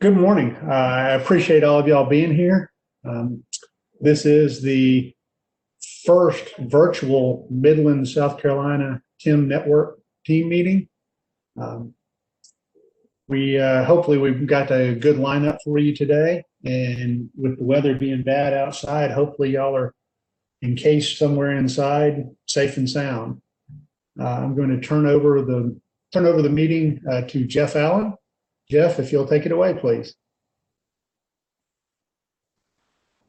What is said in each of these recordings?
Good morning. I appreciate all of y'all being here. Um, this is the first virtual Midlands, South Carolina TIM Network team meeting. Um, we hopefully we've got a good lineup for you today, and with the weather being bad outside, hopefully y'all are encased somewhere inside, safe and sound. I'm going to turn over the meeting to Jeff Allen. Jeff, if you'll take it away, please.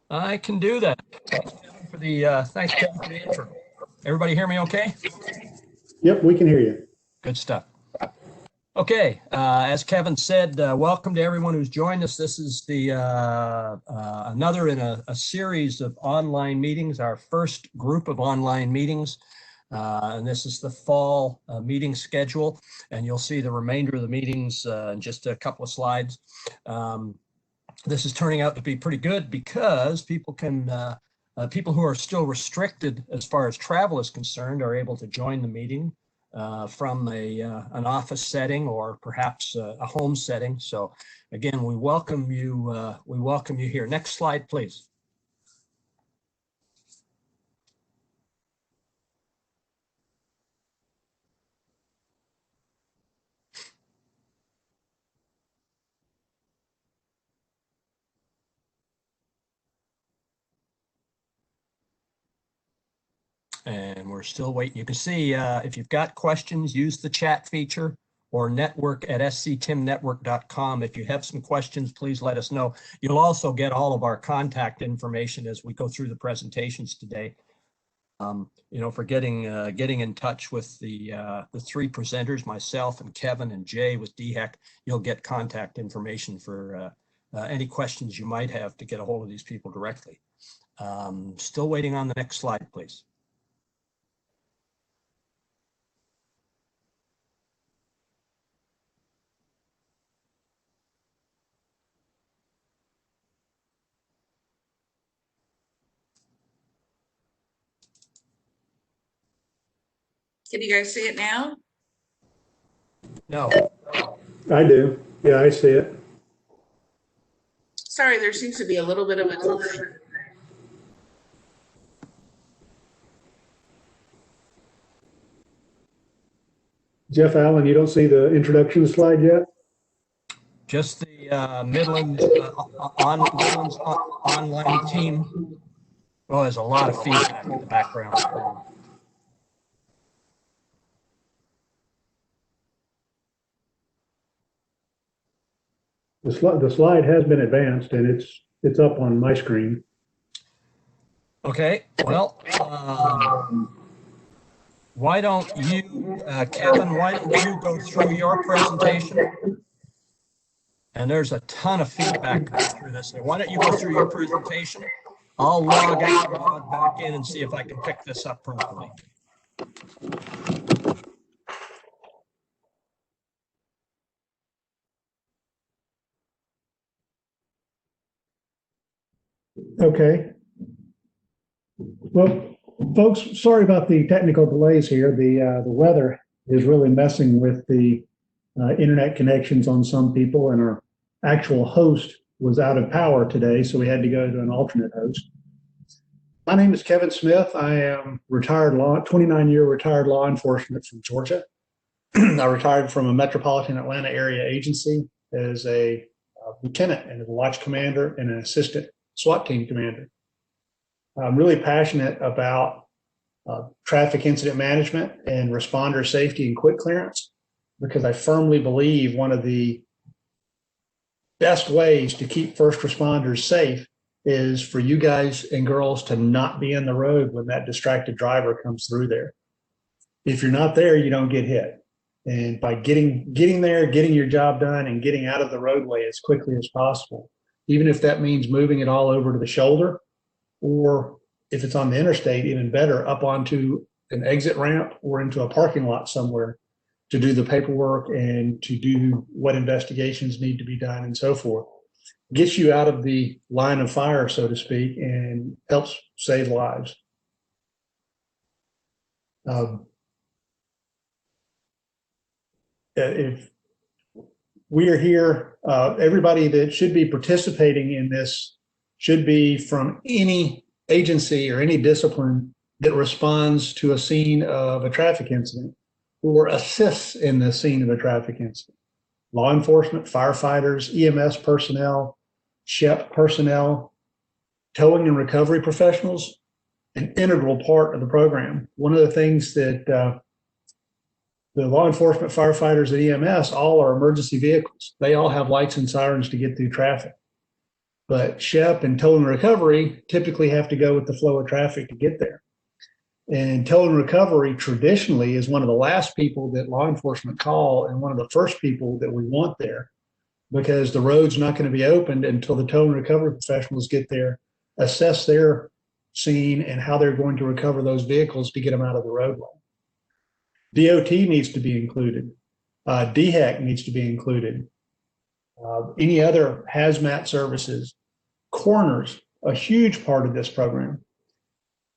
I can do that. Thanks, Kevin, for the intro. Everybody hear me okay? Yep, we can hear you. Good stuff. Okay, as Kevin said, welcome to everyone who's joined us. This is the another in a series of online meetings, our first group of online meetings. And this is the fall meeting schedule, and you'll see the remainder of the meetings in just a couple of slides. This is turning out to be pretty good because people who are still restricted as far as travel is concerned are able to join the meeting from an office setting or perhaps a home setting. So again, we welcome you. We welcome you here. Next slide, please. And we're still waiting. You can see if you've got questions, use the chat feature or network@sctimnetwork.com. If you have some questions, please let us know. You'll also get all of our contact information as we go through the presentations today. For getting in touch with the three presenters, myself and Kevin and Jay with DHEC, you'll get contact information for any questions you might have to get a hold of these people directly. Still waiting on the next slide, please. Can you guys see it now? No. I do. Yeah, I see it. Sorry, there seems to be a little bit of a delay. Jeff Allen, you don't see the introduction slide yet? Just the Midlands online team. Oh, there's a lot of feedback in the background. The slide has been advanced and it's up on my screen. Okay, well, why don't you, Kevin, why don't you go through your presentation? And there's a ton of feedback through this. So why don't you go through your presentation? I'll log out, log back in and see if I can pick this up properly. Okay. Well, folks, sorry about the technical delays here. The weather is really messing with the internet connections on some people, and our actual host was out of power today, so we had to go to an alternate host. My name is Kevin Smith. I am 29-year retired law enforcement from Georgia. I retired from a metropolitan Atlanta area agency as a lieutenant and a watch commander and an assistant SWAT team commander. I'm really passionate about traffic incident management and responder safety and quick clearance, because I firmly believe one of the best ways to keep first responders safe is for you guys and girls to not be in the road when that distracted driver comes through there. If you're not there, you don't get hit. And by getting there, getting your job done, and getting out of the roadway as quickly as possible, even if that means moving it all over to the shoulder, or if it's on the interstate, even better, up onto an exit ramp or into a parking lot somewhere to do the paperwork and to do what investigations need to be done and so forth. Gets you out of the line of fire, so to speak, and helps save lives. If we are here. Everybody that should be participating in this should be from any agency or any discipline that responds to a scene of a traffic incident or assists in the scene of a traffic incident. Law enforcement, firefighters, EMS personnel, SHEP personnel, towing and recovery professionals, an integral part of the program. One of the things that the law enforcement, firefighters, and EMS all are emergency vehicles. They all have lights and sirens to get through traffic. But SHEP and tow and recovery typically have to go with the flow of traffic to get there. And tow and recovery traditionally is one of the last people that law enforcement call and one of the first people that we want there, because the road's not going to be opened until the tow and recovery professionals get there, assess their scene and how they're going to recover those vehicles to get them out of the roadway. DOT needs to be included. DHEC needs to be included. Any other hazmat services, coroners, a huge part of this program.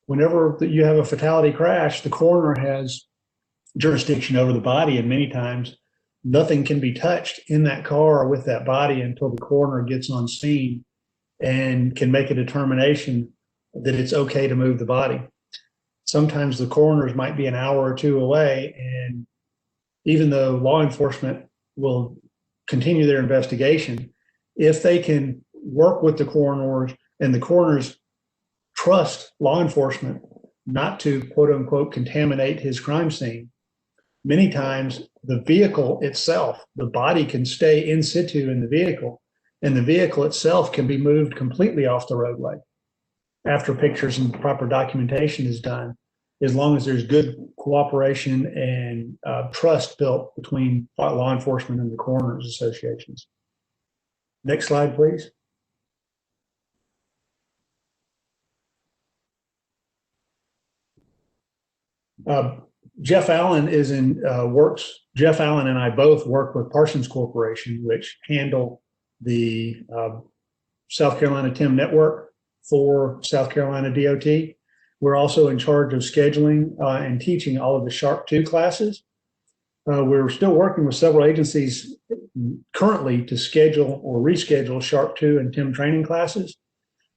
Whenever you have a fatality crash, the coroner has jurisdiction over the body, and many times nothing can be touched in that car or with that body until the coroner gets on scene and can make a determination that it's okay to move the body. Sometimes the coroners might be an hour or two away, and even though law enforcement will continue their investigation, if they can work with the coroners and the coroners trust law enforcement not to quote unquote contaminate his crime scene, many times the vehicle itself, the body can stay in situ in the vehicle, and the vehicle itself can be moved completely off the roadway after pictures and proper documentation is done, as long as there's good cooperation and trust built between law enforcement and the coroners associations. Next slide, please. Jeff Allen is in Jeff Allen and I both work with Parsons Corporation, which handle the South Carolina TIM network for South Carolina DOT. We're also in charge of scheduling and teaching all of the Sharp 2 classes. We're still working with several agencies currently to schedule or reschedule Sharp 2 and TIM training classes.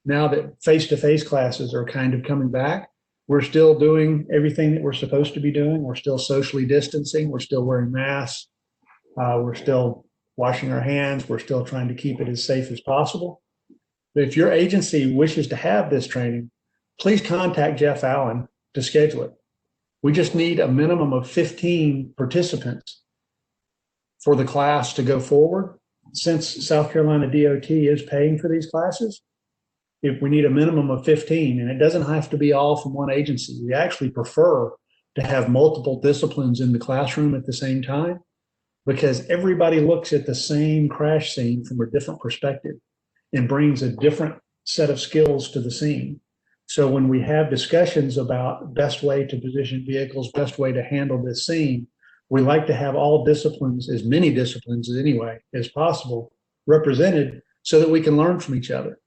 Now that face-to-face classes are kind of coming back, we're still doing everything that we're supposed to be doing. We're still socially distancing. We're still wearing masks. We're still washing our hands. We're still trying to keep it as safe as possible. But if your agency wishes to have this training, please contact Jeff Allen to schedule it. We just need a minimum of 15 participants for the class to go forward. Since South Carolina DOT is paying for these classes, if we need a minimum of 15, and it doesn't have to be all from one agency. We actually prefer to have multiple disciplines in the classroom at the same time, because everybody looks at the same crash scene from a different perspective and brings a different set of skills to the scene. So when we have discussions about best way to position vehicles, best way to handle this scene, we like to have all disciplines, as many disciplines anyway as possible, represented so that we can learn from each other.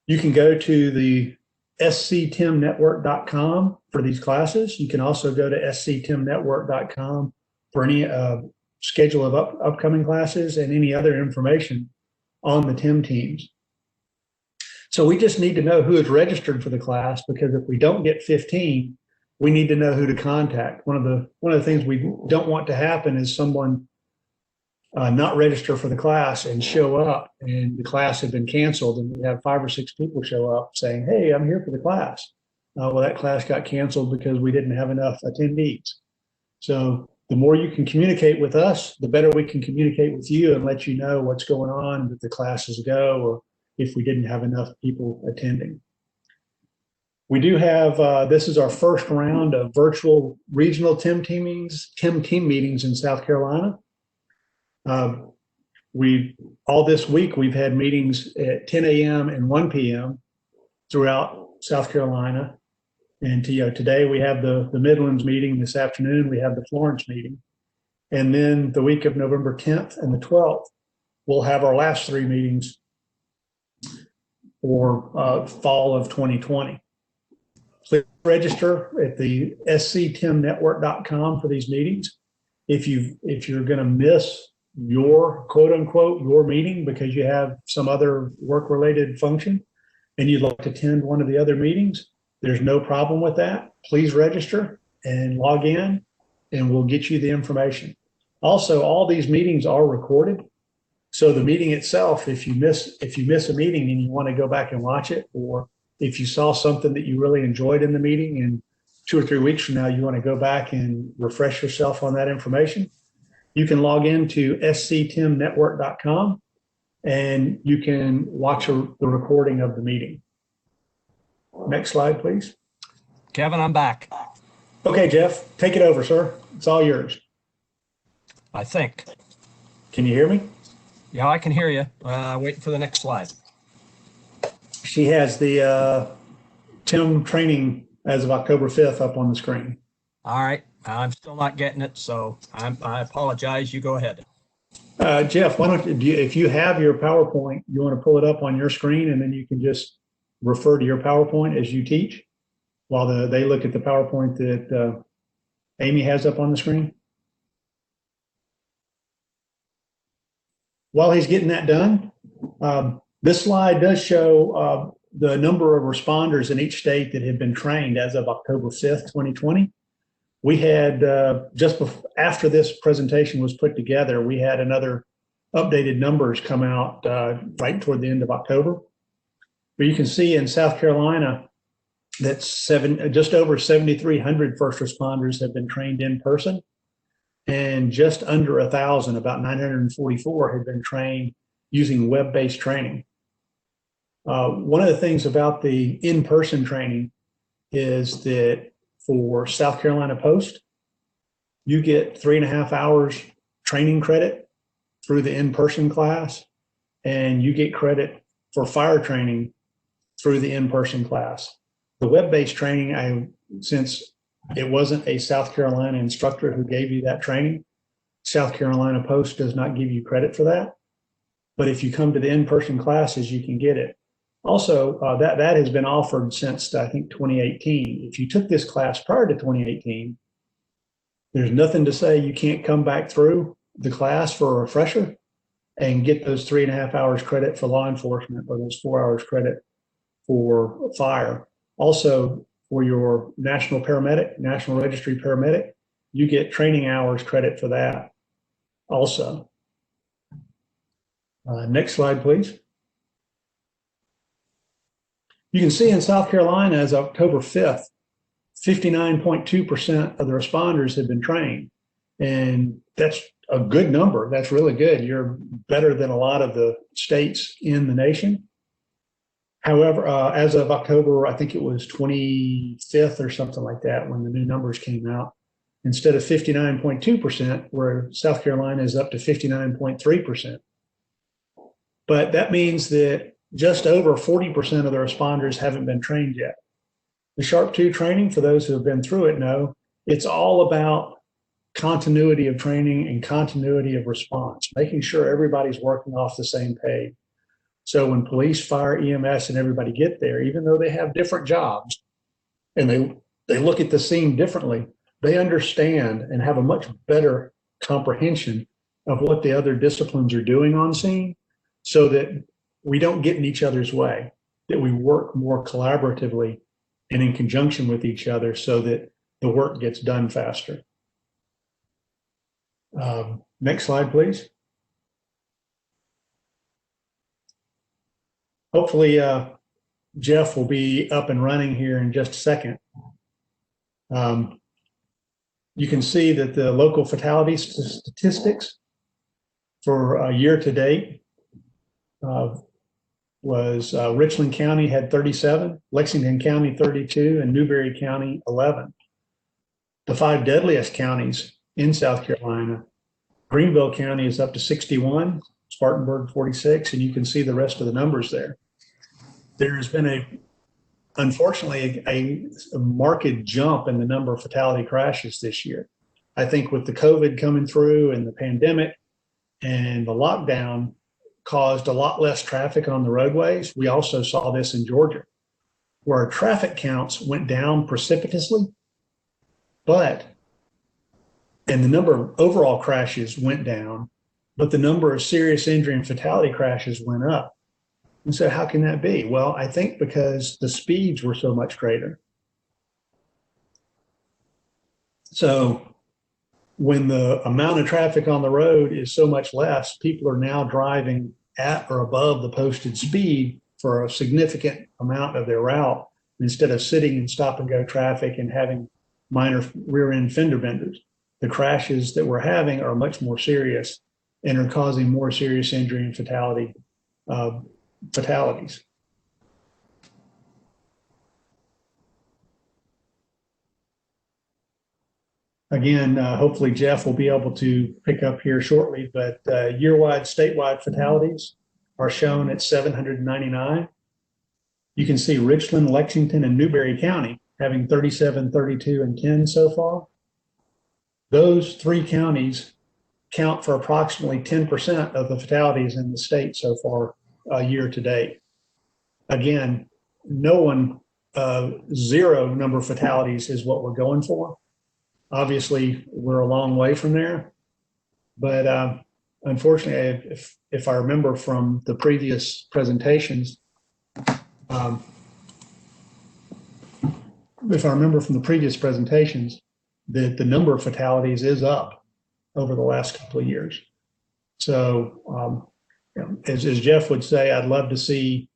You can go to the sctimnetwork.com for these classes. You can also go to sctimnetwork.com for any schedule of upcoming classes and any other information on the TIM teams. So we just need to know who is registered for the class, because if we don't get 15, we need to know who to contact. One of the things we don't want to happen is someone not register for the class and show up, and the class had been canceled, and we have 5 or 6 people show up saying, "Hey, I'm here for the class." Well, that class got canceled because we didn't have enough attendees. So the more you can communicate with us, the better we can communicate with you and let you know what's going on with the classes go, or if we didn't have enough people attending. We do have, this is our first round of virtual regional TIM team meetings in South Carolina. All this week, we've had meetings at 10 a.m. and 1 p.m. throughout South Carolina. And today we have the Midlands meeting. This afternoon, we have the Florence meeting. And then the week of November 10th and the 12th, we'll have our last 3 meetings for fall of 2020. Please register at the sctimnetwork.com for these meetings. If you're going to miss your quote unquote, your meeting because you have some other work related function and you'd like to attend one of the other meetings, there's no problem with that. Please register and log in and we'll get you the information. Also, all these meetings are recorded. So the meeting itself, if you miss a meeting and you want to go back and watch it, or if you saw something that you really enjoyed in the meeting and 2 or 3 weeks from now, you want to go back and refresh yourself on that information, you can log into sctimnetwork.com and you can watch the recording of the meeting. Next slide, please. Kevin, I'm back. Okay, Jeff, take it over, sir. It's all yours. I think. Can you hear me? Yeah, I can hear you. Waiting for the next slide. She has the TIM training as of October 5th up on the screen. All right. I'm still not getting it, so I apologize. You go ahead. Jeff, why don't you, if you have your PowerPoint, you want to pull it up on your screen and then you can just refer to your PowerPoint as you teach while they look at the PowerPoint that Amy has up on the screen. While he's getting that done, this slide does show the number of responders in each state that have been trained as of October 5th, 2020. We had, just after this presentation was put together, we had another updated numbers come out right toward the end of October. But you can see in South Carolina that just over 7,300 first responders have been trained in person, and just under 1,000, about 944, had been trained using web-based training. One of the things about the in-person training is that for South Carolina Post, you get 3.5 hours training credit through the in-person class, and you get credit for fire training through the in-person class. The web-based training, since it wasn't a South Carolina instructor who gave you that training, South Carolina Post does not give you credit for that. But if you come to the in-person classes, you can get it. Also, that has been offered since, I think, 2018. If you took this class prior to 2018, there's nothing to say you can't come back through the class for a refresher and get those 3.5 hours credit for law enforcement or those 4 hours credit for fire. Also, for your national registry paramedic, you get training hours credit for that also. Next slide, please. You can see in South Carolina as of October 5th, 59.2% of the responders have been trained. And that's a good number. That's really good. You're better than a lot of the states in the nation. However, as of October, I think it was 25th or something like that when the new numbers came out, instead of 59.2%, where South Carolina is up to 59.3%. But that means that just over 40% of the responders haven't been trained yet. The Sharp 2 training, for those who have been through it know, it's all about continuity of training and continuity of response, making sure everybody's working off the same page. So when police, fire, EMS, and everybody get there, even though they have different jobs and they look at the scene differently, they understand and have a much better comprehension of what the other disciplines are doing on scene, so that we don't get in each other's way, that we work more collaboratively and in conjunction with each other so that the work gets done faster. Next slide, please. Hopefully, Jeff will be up and running here in just a second. You can see that the local fatality statistics for year to date was Richland County had 37, Lexington County 32, and Newberry County 11. The 5 deadliest counties in South Carolina, Greenville County is up to 61, Spartanburg 46, and you can see the rest of the numbers there. There has been unfortunately a marked jump in the number of fatality crashes this year. I think with the COVID coming through and the pandemic and the lockdown caused a lot less traffic on the roadways. We also saw this in Georgia, where our traffic counts went down precipitously, and the number of overall crashes went down, but the number of serious injury and fatality crashes went up. And so how can that be? Well, I think because the speeds were so much greater. So when the amount of traffic on the road is so much less, people are now driving at or above the posted speed for a significant amount of their route instead of sitting in stop and go traffic and having minor rear end fender benders. The crashes that we're having are much more serious and are causing more serious injury and fatalities. Again, hopefully Jeff will be able to pick up here shortly, but year-wide, statewide fatalities are shown at 799. You can see Richland, Lexington, and Newberry County having 37, 32, and 10 so far. Those three counties count for approximately 10% of the fatalities in the state so far year to date. Again, no one, zero number of fatalities is what we're going for. Obviously, we're a long way from there, but unfortunately, if I remember from the previous presentations, that the number of fatalities is up over the last couple of years. So, as Jeff would say, I'd love to see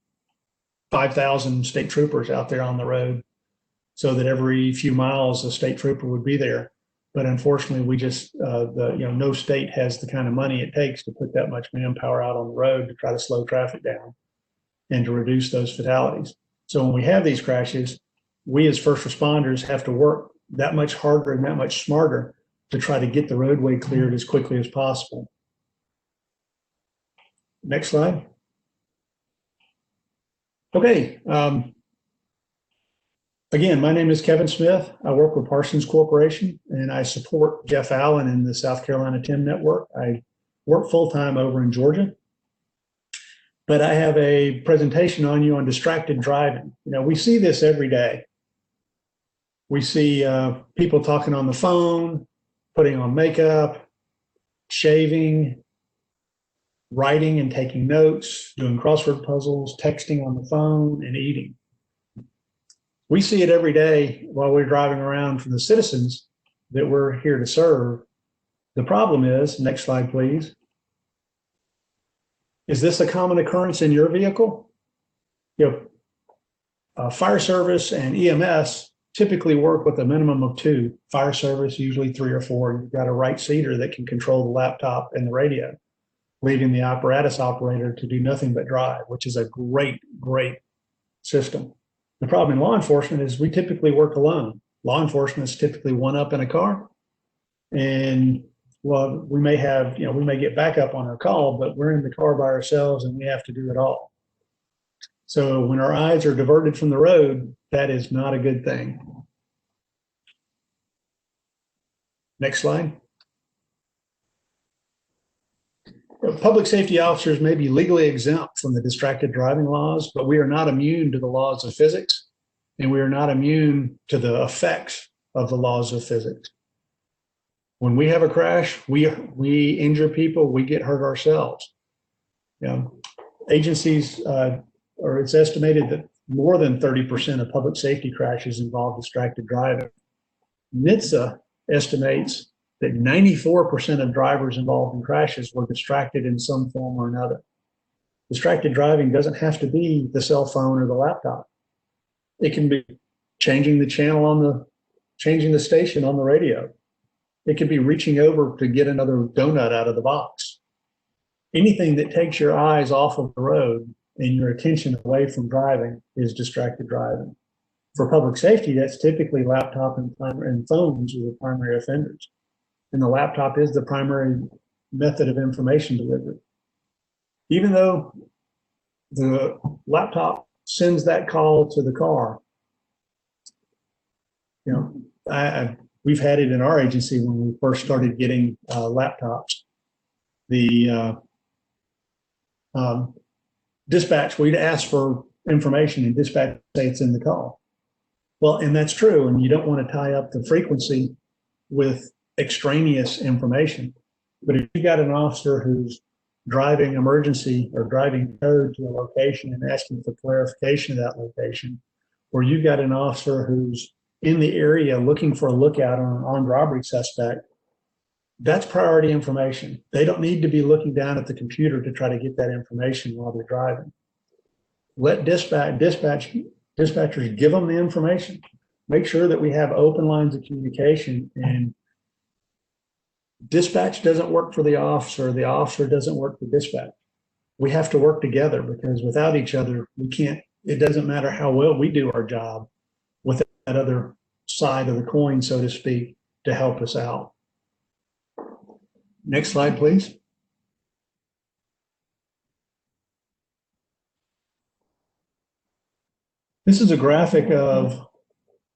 5,000 state troopers out there on the road, so that every few miles a state trooper would be there. But unfortunately, we just, no state has the kind of money it takes to put that much manpower out on the road to try to slow traffic down and to reduce those fatalities. So when we have these crashes, we as first responders have to work that much harder and that much smarter to try to get the roadway cleared as quickly as possible. Next slide. Okay. Again, my name is Kevin Smith. I work with Parsons Corporation, and I support Jeff Allen in the South Carolina TIM network. I work full-time over in Georgia. But I have a presentation on you on distracted driving. We see this every day. We see people talking on the phone, putting on makeup, shaving, writing and taking notes, doing crossword puzzles, texting on the phone, and eating. We see it every day while we're driving around from the citizens that we're here to serve. The problem is, next slide, please. Is this a common occurrence in your vehicle? Fire service and EMS typically work with a minimum of 2. Fire service, usually 3 or 4. You've got a right seater that can control the laptop and the radio, leaving the apparatus operator to do nothing but drive, which is a great, great system. The problem in law enforcement is we typically work alone. Law enforcement is typically one up in a car, and we may get backup on our call, but we're in the car by ourselves and we have to do it all. So when our eyes are diverted from the road, that is not a good thing. Next slide. Public safety officers may be legally exempt from the distracted driving laws, but we are not immune to the laws of physics, and we are not immune to the effects of the laws of physics. When we have a crash, we injure people, we get hurt ourselves. Agencies, or it's estimated that more than 30% of public safety crashes involve distracted driving. NHTSA estimates that 94% of drivers involved in crashes were distracted in some form or another. Distracted driving doesn't have to be the cell phone or the laptop. It can be changing the channel changing the station on the radio. It could be reaching over to get another donut out of the box. Anything that takes your eyes off of the road and your attention away from driving is distracted driving. For public safety, that's typically laptop and phones are the primary offenders. And the laptop is the primary method of information delivery. Even though the laptop sends that call to the car, we've had it in our agency when we first started getting laptops. The dispatch, we'd ask for information and dispatch say it's in the call. Well, and that's true, and you don't want to tie up the frequency with extraneous information. But if you got an officer who's driving emergency or driving code to a location and asking for clarification of that location, or you got an officer who's in the area looking for a lookout on an armed robbery suspect, that's priority information. They don't need to be looking down at the computer to try to get that information while they're driving. Let dispatchers give them the information. Make sure that we have open lines of communication, and dispatch doesn't work for the officer doesn't work for dispatch. We have to work together, because without each other, we can't, it doesn't matter how well we do our job with that other side of the coin, so to speak, to help us out. Next slide, please. This is a graphic of,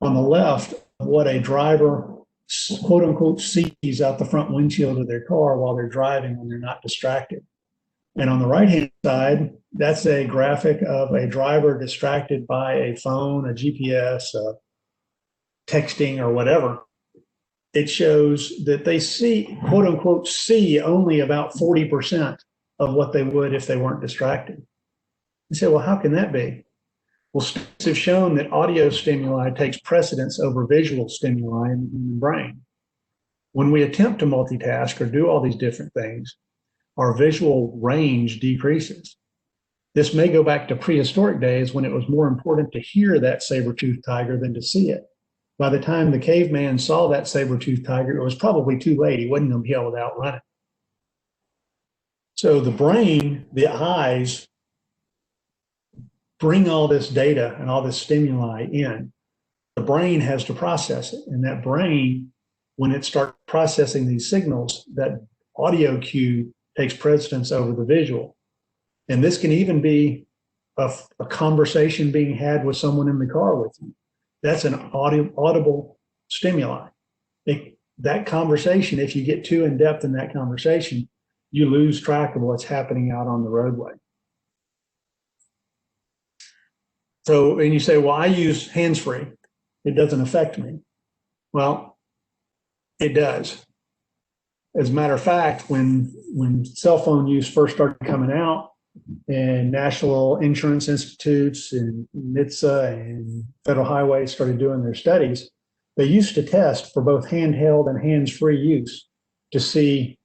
on the left, what a driver, quote unquote, sees out the front windshield of their car while they're driving when they're not distracted. And on the right-hand side, that's a graphic of a driver distracted by a phone, a GPS, texting, or whatever. It shows that they see, quote unquote, see only about 40% of what they would if they weren't distracted. You say, well, how can that be? Well, studies have shown that audio stimuli takes precedence over visual stimuli in the human brain. When we attempt to multitask or do all these different things, our visual range decreases. This may go back to prehistoric days when it was more important to hear that saber-toothed tiger than to see it. By the time the caveman saw that saber-toothed tiger, it was probably too late. He wasn't going to be able to outrun it. So the brain, the eyes, bring all this data and all this stimuli in. The brain has to process it. And that brain, when it starts processing these signals, that audio cue takes precedence over the visual. And this can even be a conversation being had with someone in the car with you. That's an audible stimuli. That conversation, if you get too in depth in that conversation, you lose track of what's happening out on the roadway. So, and you say, well, I use hands-free. It doesn't affect me. Well, it does. As a matter of fact, when cell phone use first started coming out, and national insurance institutes and NHTSA and Federal Highways started doing their studies, they used to test for both handheld and hands-free use to see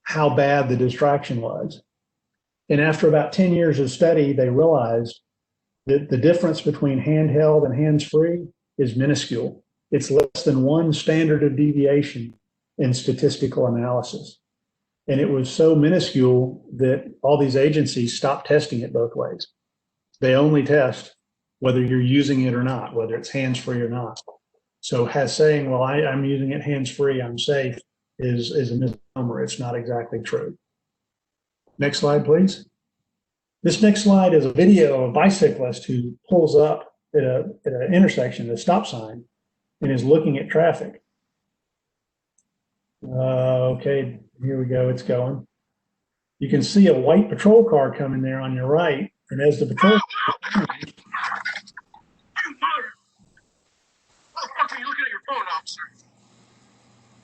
how bad the distraction was. And after about 10 years of study, they realized that the difference between handheld and hands-free is minuscule. It's less than one standard of deviation in statistical analysis. And it was so minuscule that all these agencies stopped testing it both ways. They only test whether you're using it or not, whether it's hands-free or not. So saying, well, I'm using it hands-free, I'm safe, is a misnomer. It's not exactly true. Next slide, please. This next slide is a video of a bicyclist who pulls up at an intersection, a stop sign, and is looking at traffic. Okay, here we go, it's going. You can see a white patrol car coming there on your right, and as the patrol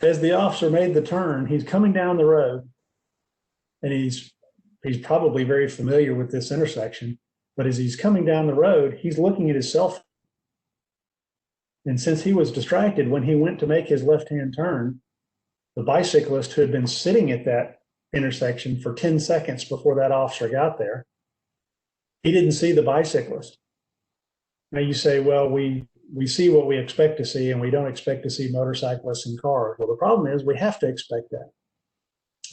as the officer made the turn, he's coming down the road, and he's probably very familiar with this intersection, but as he's coming down the road, he's looking at his cell phone. And since he was distracted when he went to make his left-hand turn, the bicyclist who had been sitting at that intersection for 10 seconds before that officer got there, he didn't see the bicyclist. Now you say, well, we see what we expect to see, and we don't expect to see motorcyclists and cars. Well, the problem is we have to expect that,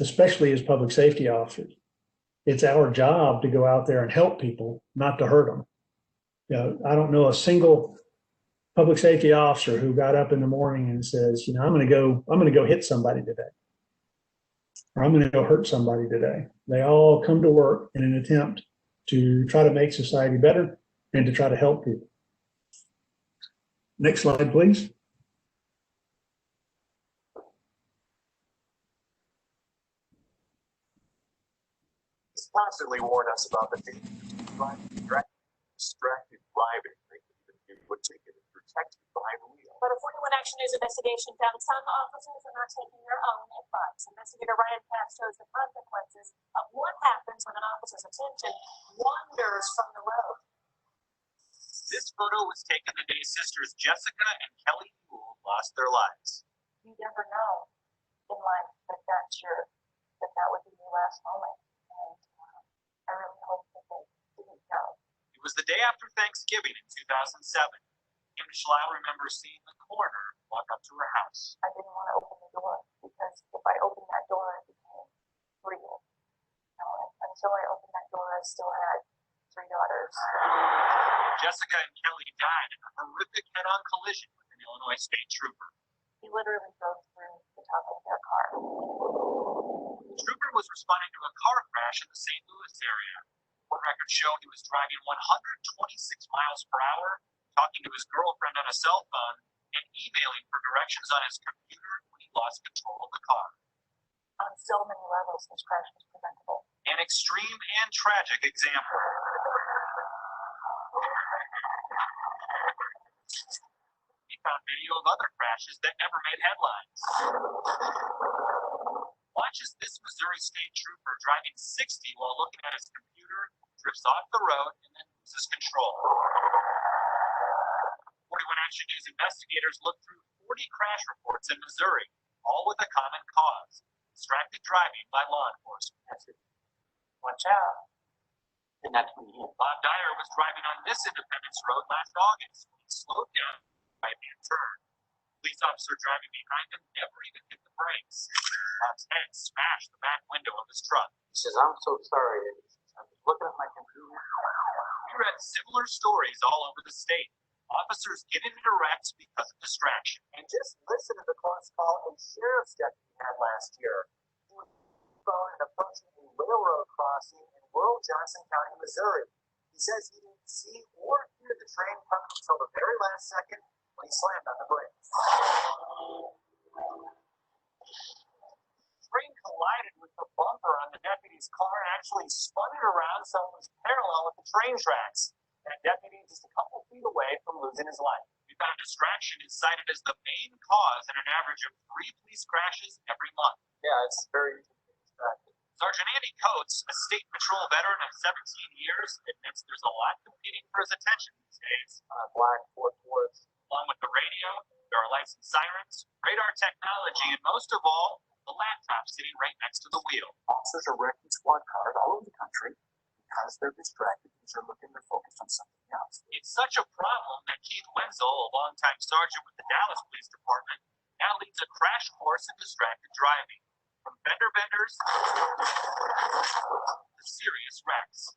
especially as public safety officers. It's our job to go out there and help people, not to hurt them. You know, I don't know a single public safety officer who got up in the morning and says, you know, I'm going to go hit somebody today, or I'm going to go hurt somebody today. They all come to work in an attempt to try to make society better and to try to help people. Next slide, please. It's constantly warn us about the danger of distracted driving. Would take it for protect you behind the wheel. But a 41 Action News investigation found some officers are not taking their own advice. Investigator Ryan Pass shows the consequences of what happens when an officer's attention wanders from the road. This photo was taken the day sisters Jessica and Kelly Newell lost their lives. You never know in life that would be your last moment. And I really hope that they didn't know. It was the day after Thanksgiving in 2007. Kim Schlau remembers seeing the coroner walk up to her house. I didn't want to open the door because if I opened that door, it became real. Until I opened that door, I still had 3 daughters. Jessica and Kelly died in a horrific head-on collision with an Illinois state trooper. He literally drove through the top of their car. The trooper was responding to a car crash in the St. Louis area. Court records show he was driving 126 miles per hour, talking to his girlfriend on a cell phone, and emailing for directions on his computer when he lost control of the car. On so many levels, this crash was preventable. An extreme and tragic example. He found video of other crashes that never made headlines. Watch as this Missouri state trooper driving 60 while looking at his computer drifts off the road and then loses control. 41 Action News investigators looked through 40 crash reports in Missouri, all with a common cause: distracted driving by law enforcement. Watch out. And that's when Bob Dyer was driving on this Independence Road last August when he slowed down by right-hand turn. Police officer driving behind him never even hit the brakes. Bob's head smashed the back window of his truck. He says, "I'm so sorry. I was looking at my computer." We read similar stories all over the state. Officers get into wrecks because of distraction. And just listen to the close call a sheriff's deputy had last year. He was phone and approaching a railroad crossing in rural Johnson County, Missouri. He says he didn't see or hear the train coming until the very last second when he slammed on the brakes. The train collided with the bumper on the deputy's car and actually spun it around so it was parallel with the train tracks. That deputy just a couple feet away from losing his life. We found distraction is cited as the main cause in an average of 3 police crashes every month. Yeah, it's very distracting. Sergeant Andy Coates, a state patrol veteran of 17 years, admits there's a lot competing for his attention these days. Black Fort Worth. Along with the radio, there are lights and sirens, radar technology, and most of all, the laptop sitting right next to the wheel. Officers are wrecking squad cars all over the country because they're distracted because they're looking to focus on something else. It's such a problem that Keith Wenzel, a longtime sergeant with the Dallas Police Department, now leads a crash course in distracted driving. From fender benders to serious wrecks.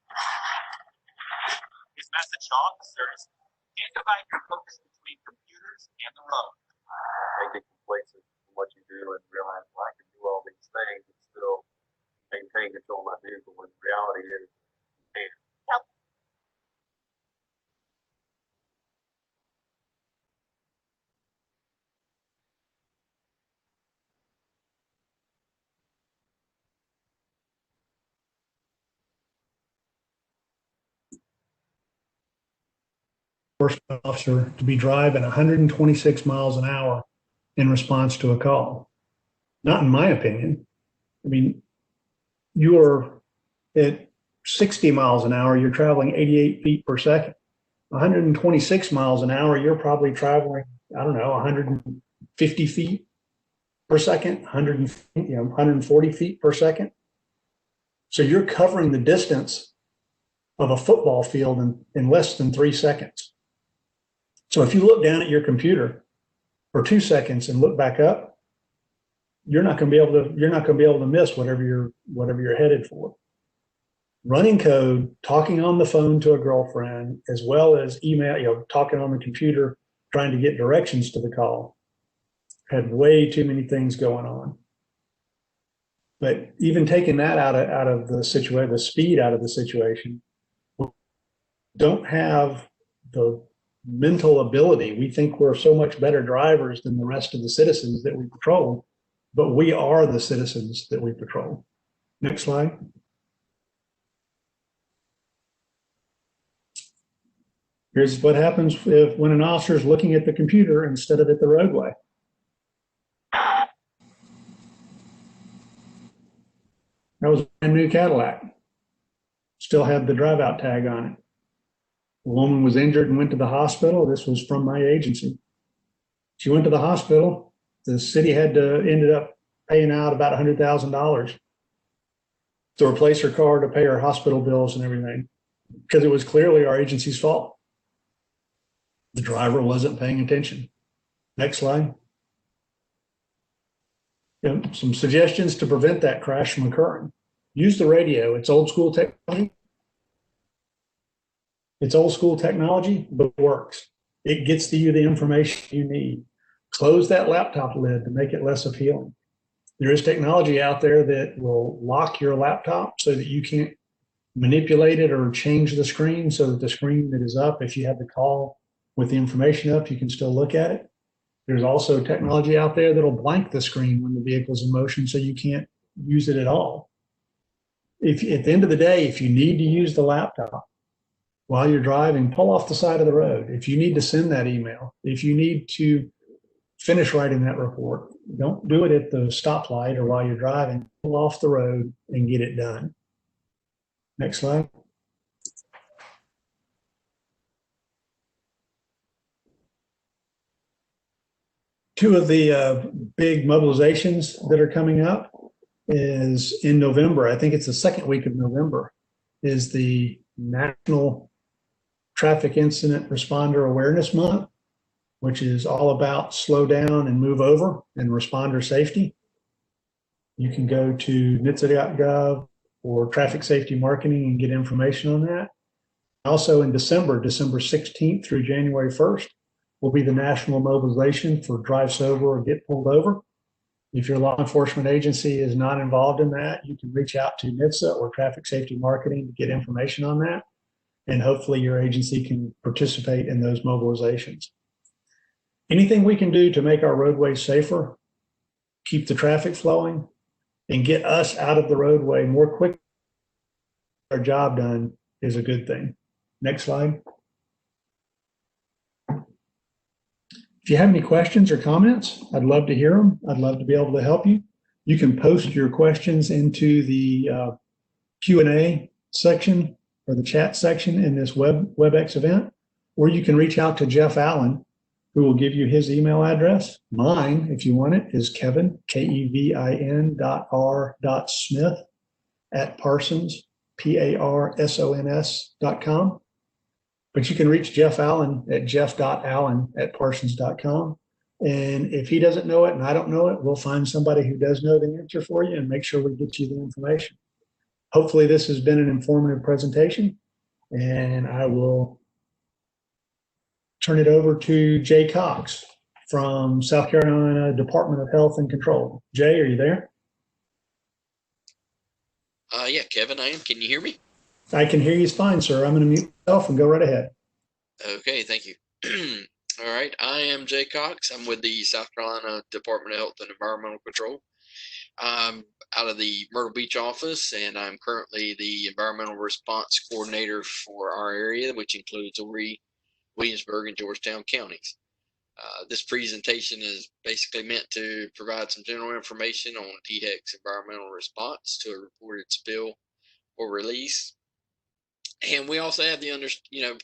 His message to officers: can't divide your focus between computers and the road. They get complacent in what you do and realize, well, I can do all these things and still maintain control of my vehicle, when the reality is, you can't. Enforcement officer to be driving 126 miles an hour in response to a call. Not in my opinion. I mean, you are at 60 miles an hour, you're traveling 88 feet per second. 126 miles an hour, you're probably traveling, I don't know, 150 feet per second, 140 feet per second. So you're covering the distance of a football field in less than 3 seconds. So if you look down at your computer for 2 seconds and look back up, you're not going to be able to miss whatever you're headed for. Running code, talking on the phone to a girlfriend, as well as email, talking on the computer, trying to get directions to the call, had way too many things going on. But even taking that out of the situation, the speed out of the situation, don't have the mental ability. We think we're so much better drivers than the rest of the citizens that we patrol, but we are the citizens that we patrol. Next slide. Here's what happens when an officer is looking at the computer instead of at the roadway. That was a brand new Cadillac. Still had the drive out tag on it. The woman was injured and went to the hospital. This was from my agency. She went to the hospital. The city ended up paying out about $100,000 to replace her car to pay her hospital bills and everything, because it was clearly our agency's fault. The driver wasn't paying attention. Next slide. Some suggestions to prevent that crash from occurring. Use the radio. It's old school technology. It's old school technology, but it works. It gets to you the information you need. Close that laptop lid to make it less appealing. There is technology out there that will lock your laptop so that you can't manipulate it or change the screen, so that the screen that is up, if you have the call with the information up, you can still look at it. There's also technology out there that'll blank the screen when the vehicle's in motion, so you can't use it at all. If at the end of the day, if you need to use the laptop while you're driving, pull off the side of the road. If you need to send that email, if you need to finish writing that report, don't do it at the stoplight or while you're driving. Pull off the road and get it done. Next slide. Two of the big mobilizations that are coming up is in November. I think it's the second week of November, is the National Traffic Incident Responder Awareness Month, which is all about slow down and move over and responder safety. You can go to NHTSA.gov or Traffic Safety Marketing and get information on that. Also in December 16th through January 1st, will be the national mobilization for drive sober or get pulled over. If your law enforcement agency is not involved in that, you can reach out to NHTSA or Traffic Safety Marketing to get information on that. And hopefully your agency can participate in those mobilizations. Anything we can do to make our roadways safer, keep the traffic flowing, and get us out of the roadway more quickly, our job done, is a good thing. Next slide. If you have any questions or comments, I'd love to hear them. I'd love to be able to help you. You can post your questions into the Q&A section or the chat section in this WebEx event, or you can reach out to Jeff Allen, who will give you his email address. Mine, if you want it, is Kevin, KEVIN.R.Smith @parsons.com. But you can reach Jeff Allen at jeff.allen@parsons.com. And if he doesn't know it and I don't know it, we'll find somebody who does know the answer for you and make sure we get you the information. Hopefully this has been an informative presentation, and I will turn it over to Jay Cox from South Carolina Department of Health and Control. Jay, are you there? Yeah, Kevin, I am. Can you hear me? I can hear you fine, sir. I'm going to mute myself and go right ahead. Okay, thank you. All right, I am Jay Cox. I'm with the South Carolina Department of Health and Environmental Control. I'm out of the Myrtle Beach office, and I'm currently the Environmental Response Coordinator for our area, which includes Horry, Williamsburg, and Georgetown counties. This presentation is basically meant to provide some general information on DHEC's environmental response to a reported spill or release. And we also have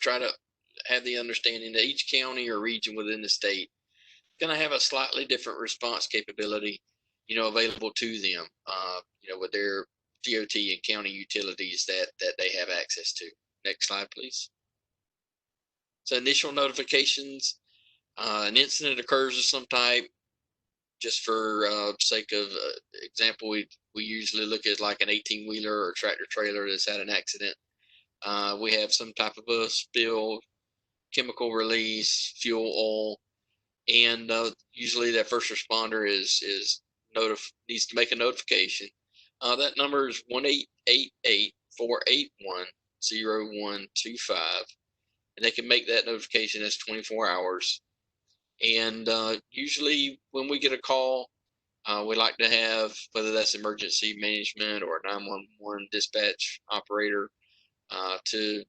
try to have the understanding that each county or region within the state is going to have a slightly different response capability, available to them, with their DOT and county utilities that they have access to. Next slide, please. So initial notifications, an incident occurs of some type. Just for sake of example, we usually look at like an 18-wheeler or tractor trailer that's had an accident. We have some type of a spill, chemical release, fuel, oil, and usually that first responder needs to make a notification. That number is 1-888-481-0125, and they can make that notification. That's 24 hours. And usually when we get a call, we like to have, whether that's emergency management or a 911 dispatch operator, to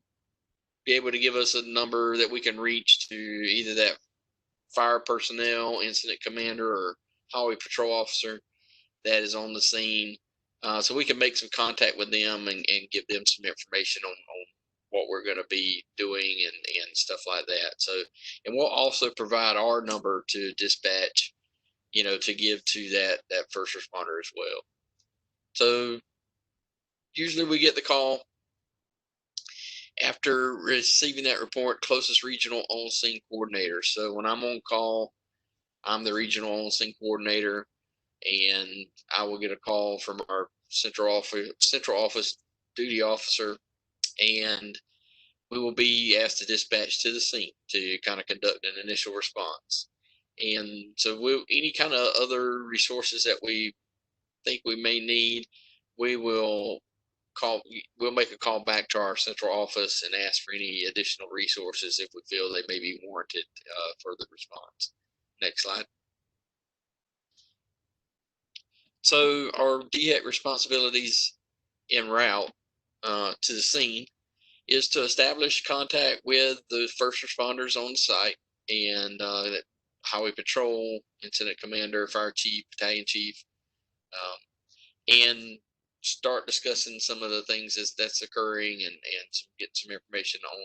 be able to give us a number that we can reach to either that fire personnel, incident commander, or highway patrol officer that is on the scene, so we can make some contact with them and give them some information on what we're going to be doing and stuff like that. So, and we'll also provide our number to dispatch, to give to that first responder as well. So usually we get the call after receiving that report, closest regional on-scene coordinator. So when I'm on call, I'm the regional on-scene coordinator, and I will get a call from our central office duty officer, and we will be asked to dispatch to the scene to kind of conduct an initial response. And so any kind of other resources that we think we may need, we'll make a call back to our central office and ask for any additional resources if we feel they may be warranted for the response. Next slide. So our DHEC responsibilities en route to the scene is to establish contact with the first responders on site and highway patrol, incident commander, fire chief, battalion chief, and start discussing some of the things that's occurring and get some information on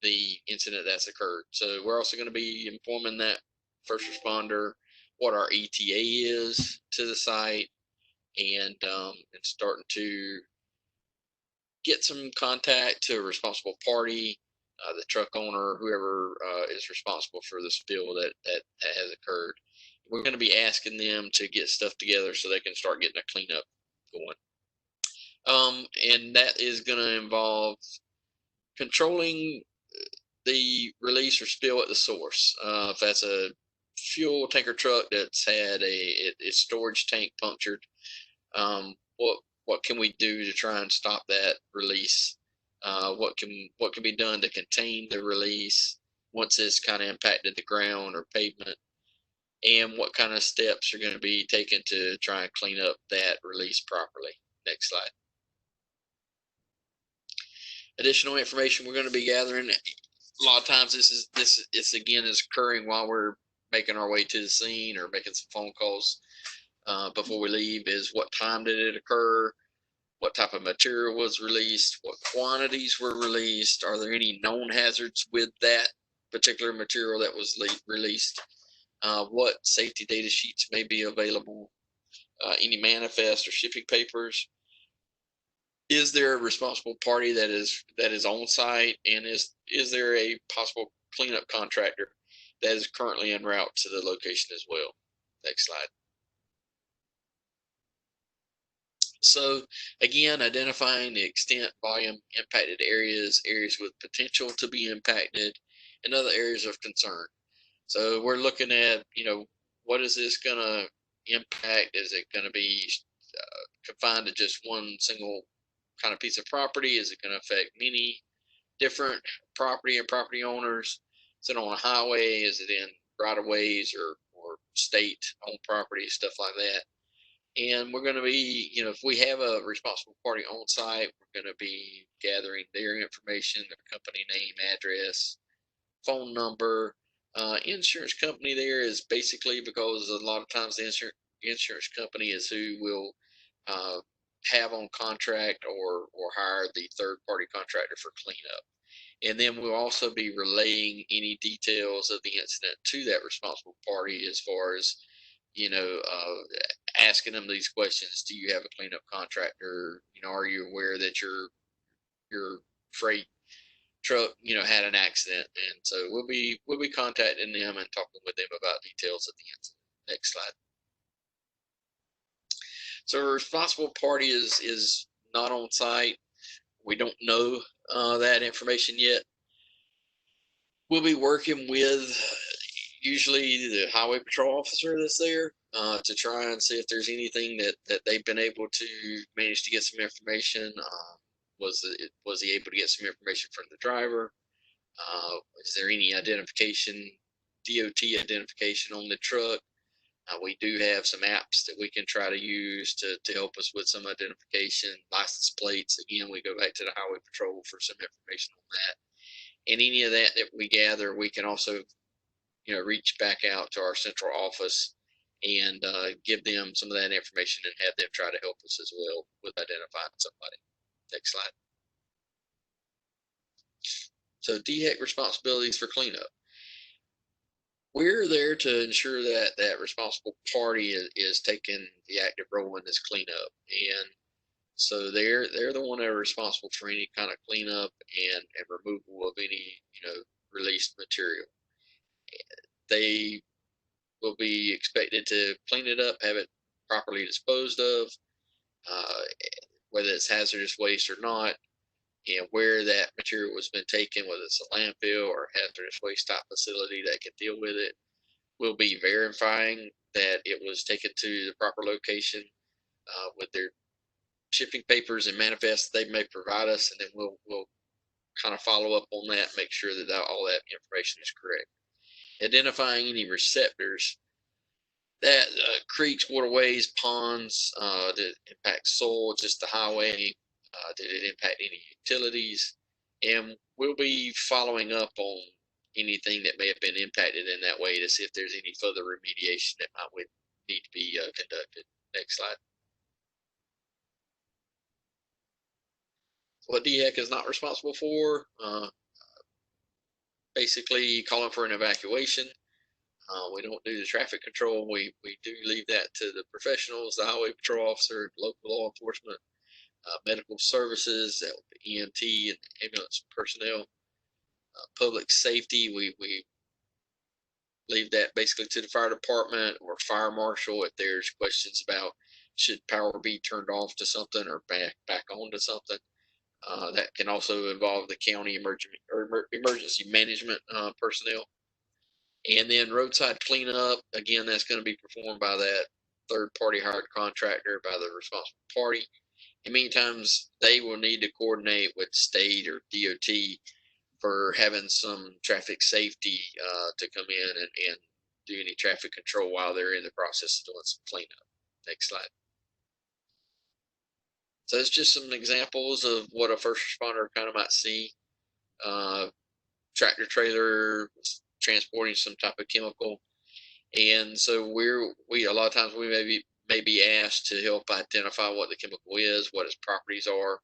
the incident that's occurred. So we're also going to be informing that first responder what our ETA is to the site, and starting to get some contact to a responsible party, the truck owner, whoever is responsible for the spill that has occurred. We're going to be asking them to get stuff together so they can start getting a cleanup going. And that is going to involve controlling the release or spill at the source. If that's a fuel tanker truck that's had its storage tank punctured, what can we do to try and stop that release? What can be done to contain the release once it's kind of impacted the ground or pavement? And what kind of steps are going to be taken to try and clean up that release properly? Next slide. Additional information we're going to be gathering. A lot of times this again is occurring while we're making our way to the scene or making some phone calls before we leave. Is what time did it occur? What type of material was released? What quantities were released? Are there any known hazards with that particular material that was released? What safety data sheets may be available? Any manifest or shipping papers? Is there a responsible party that is on site, and is there a possible cleanup contractor that is currently en route to the location as well? Next slide. So again, identifying the extent, volume, impacted areas with potential to be impacted, and other areas of concern. So we're looking at, what is this going to impact? Is it going to be confined to just one single kind of piece of property? Is it going to affect many different property and property owners? Is it on a highway? Is it in right of ways or state owned property, stuff like that? And we're going to be, if we have a responsible party on site, we're going to be gathering their information, their company name, address, phone number. Insurance company there is basically because a lot of times the insurance company is who will have on contract or hire the third party contractor for cleanup. And then we'll also be relaying any details of the incident to that responsible party as far as, asking them these questions. Do you have a cleanup contractor? Are you aware that your freight truck, had an accident? And so we'll be contacting them and talking with them about details of the incident. Next slide. So a responsible party is not on site. We don't know that information yet. We'll be working with usually the highway patrol officer that's there to try and see if there's anything that they've been able to manage to get some information. Was he able to get some information from the driver? Is there any identification, DOT identification on the truck? We do have some apps that we can try to use to help us with some identification. License plates, again, we go back to the Highway Patrol for some information on that. And any of that we gather, we can also, reach back out to our central office and give them some of that information and have them try to help us as well with identifying somebody. Next slide. So DHEC responsibilities for cleanup. We're there to ensure that that responsible party is taking the active role in this cleanup, and so they're the one that are responsible for any kind of cleanup and removal of any released material. They will be expected to clean it up, have it properly disposed of, whether it's hazardous waste or not, and where that material has been taken, whether it's a landfill or hazardous waste type facility that can deal with it. We'll be verifying that it was taken to the proper location with their shipping papers and manifests they may provide us, and then we'll kind of follow up on that, make sure that all that information is correct. Identifying any receptors that creeks, waterways, ponds, that impact soil, just the highway, did it impact any utilities, and we'll be following up on anything that may have been impacted in that way to see if there's any further remediation that would need to be conducted. Next slide. What DHEC is not responsible for, basically calling for an evacuation. We don't do the traffic control. We do leave that to the professionals, the highway patrol officer, local law enforcement, medical services, that would be EMT and ambulance personnel. Public safety, we leave that basically to the fire department or fire marshal if there's questions about should power be turned off to something or back on to something. That can also involve the county emergency management personnel. And then roadside cleanup, again, that's going to be performed by that third-party hired contractor, by the responsible party. And many times they will need to coordinate with state or DOT for having some traffic safety to come in and do any traffic control while they're in the process of doing some cleanup. Next slide. So it's just some examples of what a first responder kind of might see. Tractor trailer transporting some type of chemical, and so we a lot of times we may be asked to help identify what the chemical is, what its properties are,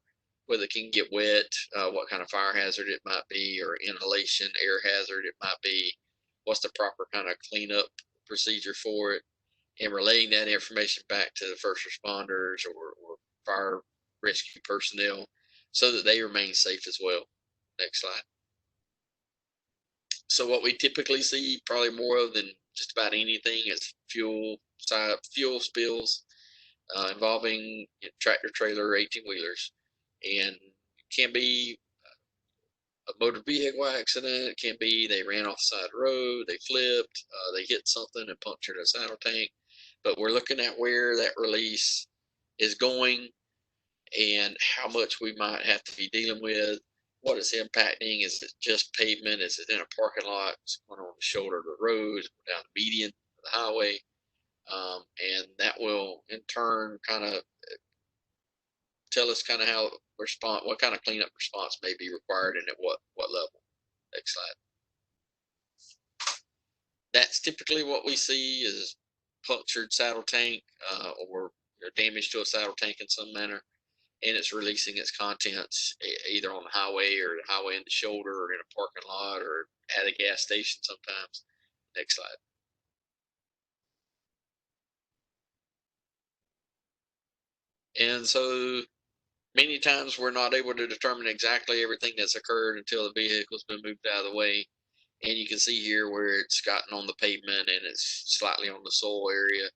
whether it can get wet, what kind of fire hazard it might be, or inhalation, air hazard it might be, what's the proper kind of cleanup procedure for it, and relaying that information back to the first responders or fire rescue personnel so that they remain safe as well. Next slide. So what we typically see probably more of than just about anything is fuel spills involving tractor trailer 18-wheelers, and it can be a motor vehicle accident. It can be they ran off the side of the road, they flipped, they hit something and punctured a saddle tank. But we're looking at where that release is going and how much we might have to be dealing with. What it's impacting, is it just pavement? Is it in a parking lot? Is it going on the shoulder of the road? Is it down the median of the highway? And that will in turn kind of tell us kind of how what kind of cleanup response may be required and at what level. Next slide. That's typically what we see is punctured saddle tank or damage to a saddle tank in some manner, and it's releasing its contents either on the highway or the highway in the shoulder or in a parking lot or at a gas station sometimes. Next slide. And so many times we're not able to determine exactly everything that's occurred until the vehicle's been moved out of the way. And you can see here where it's gotten on the pavement and it's slightly on the soil area.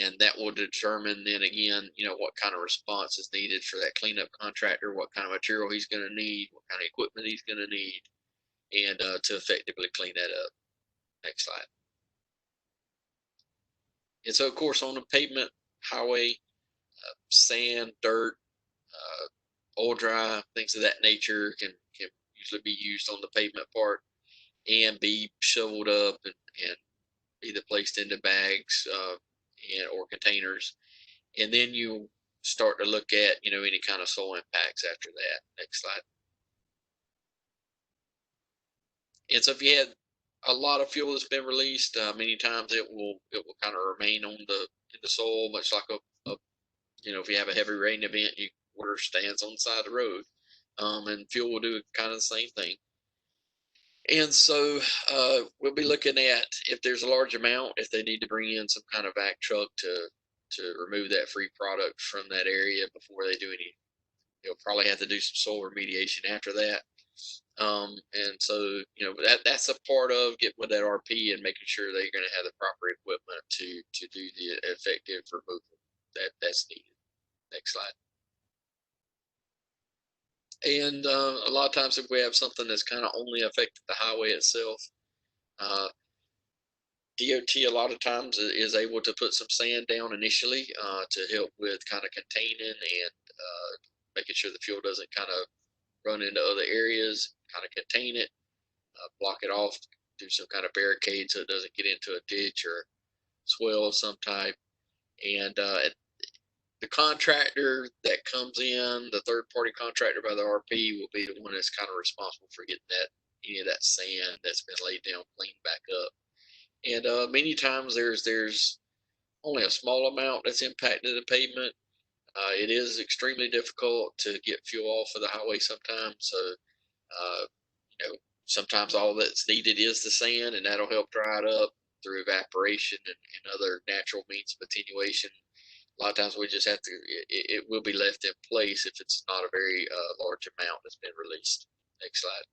And that will determine then again, what kind of response is needed for that cleanup contractor, what kind of material he's going to need, what kind of equipment he's going to need, and to effectively clean that up. Next slide. And so, of course, on the pavement, highway, sand, dirt, oil dry, things of that nature can usually be used on the pavement part and be shoveled up and either placed into bags or containers. And then you start to look at, any kind of soil impacts after that. Next slide. And so if you had a lot of fuel that's been released, many times it will kind of remain in the soil, much like if you have a heavy rain event, water stands on the side of the road, and fuel will do kind of the same thing. And so we'll be looking at if there's a large amount, if they need to bring in some kind of vac truck to remove that free product from that area before they do any. They'll probably have to do some soil remediation after that. And so, that's a part of getting with that RP and making sure they're going to have the proper equipment to do the effective removal that's needed. Next slide. And a lot of times if we have something that's kind of only affected the highway itself, DOT a lot of times is able to put some sand down initially to help with kind of containing and making sure the fuel doesn't kind of run into other areas, kind of contain it, block it off, do some kind of barricade so it doesn't get into a ditch or swell of some type. And the contractor that comes in, the third-party contractor by the RP, will be the one that's kind of responsible for getting any of that sand that's been laid down cleaned back up. And many times there's only a small amount that's impacted the pavement. It is extremely difficult to get fuel off of the highway sometimes. So, sometimes all that's needed is the sand, and that'll help dry it up through evaporation and other natural means of attenuation. A lot of times we just have to, it will be left in place if it's not a very large amount that's been released. Next slide.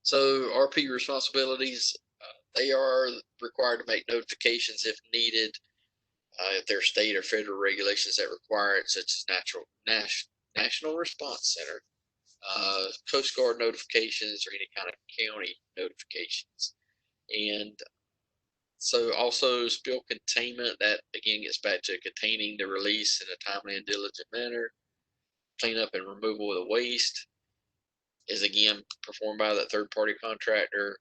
So RP responsibilities, they are required to make notifications if needed. If there are state or federal regulations that require it, such as National Response Center, Coast Guard notifications, or any kind of county notifications. And so also spill containment, that again gets back to containing the release in a timely and diligent manner. Cleanup and removal of the waste is again performed by that third-party contractor.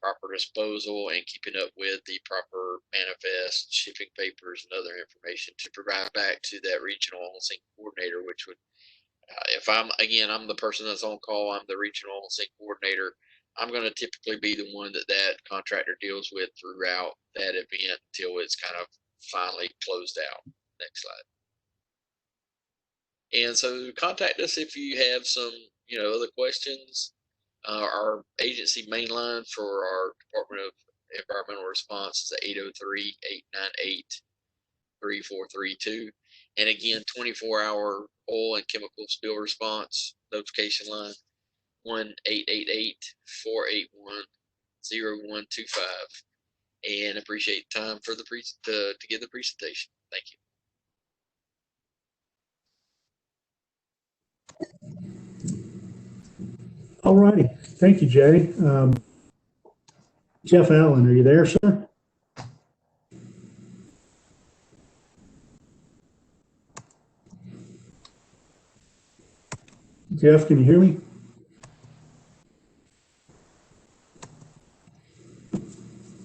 Proper disposal and keeping up with the proper manifest, shipping papers, and other information to provide back to that regional on-sync coordinator, which would, if I'm the person that's on call, I'm the regional on-sync coordinator, I'm going to typically be the one that contractor deals with throughout that event until it's kind of finally closed out. Next slide. And so contact us if you have some, other questions. Our agency main line for our Department of Environmental Response is 803-898-3432. And again, 24-hour oil and chemical spill response notification line, 1-888-481-0125. And appreciate the time for to give the presentation. Thank you. All righty. Thank you, Jay. Jeff Allen, are you there, sir? Jeff, can you hear me?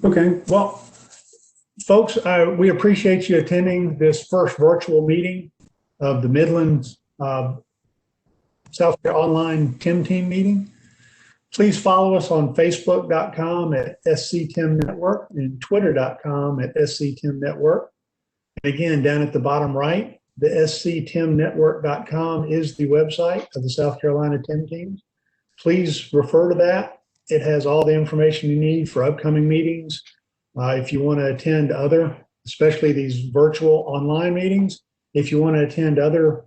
Okay. Well, folks, we appreciate you attending this first virtual meeting of the Midlands South Carolina Online TIM Team meeting. Please follow us on Facebook.com at SCTIM Network and Twitter.com at SCTIM Network. And again, down at the bottom right, the SCTIMNetwork.com is the website of the South Carolina TIM Teams. Please refer to that. It has all the information you need for upcoming meetings. If you want to attend other, especially these virtual online meetings, if you want to attend other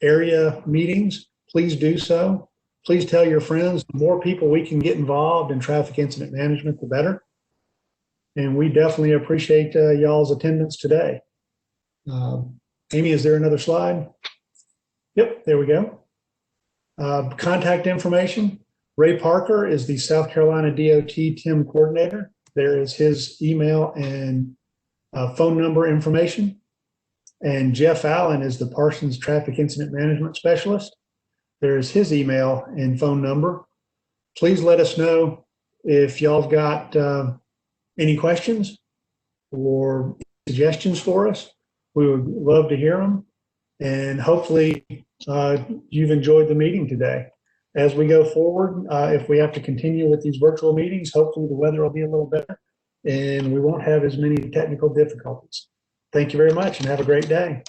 area meetings, please do so. Please tell your friends. The more people we can get involved in traffic incident management, the better. And we definitely appreciate y'all's attendance today. Amy, is there another slide? Yep, there we go. Contact information. Ray Parker is the South Carolina DOT TIM coordinator. There is his email and phone number information. And Jeff Allen is the Parsons Traffic Incident Management Specialist. There's his email and phone number. Please let us know if y'all have got any questions or suggestions for us, we would love to hear them. And hopefully you've enjoyed the meeting today. As we go forward, if we have to continue with these virtual meetings, hopefully the weather will be a little better and we won't have as many technical difficulties. Thank you very much and have a great day.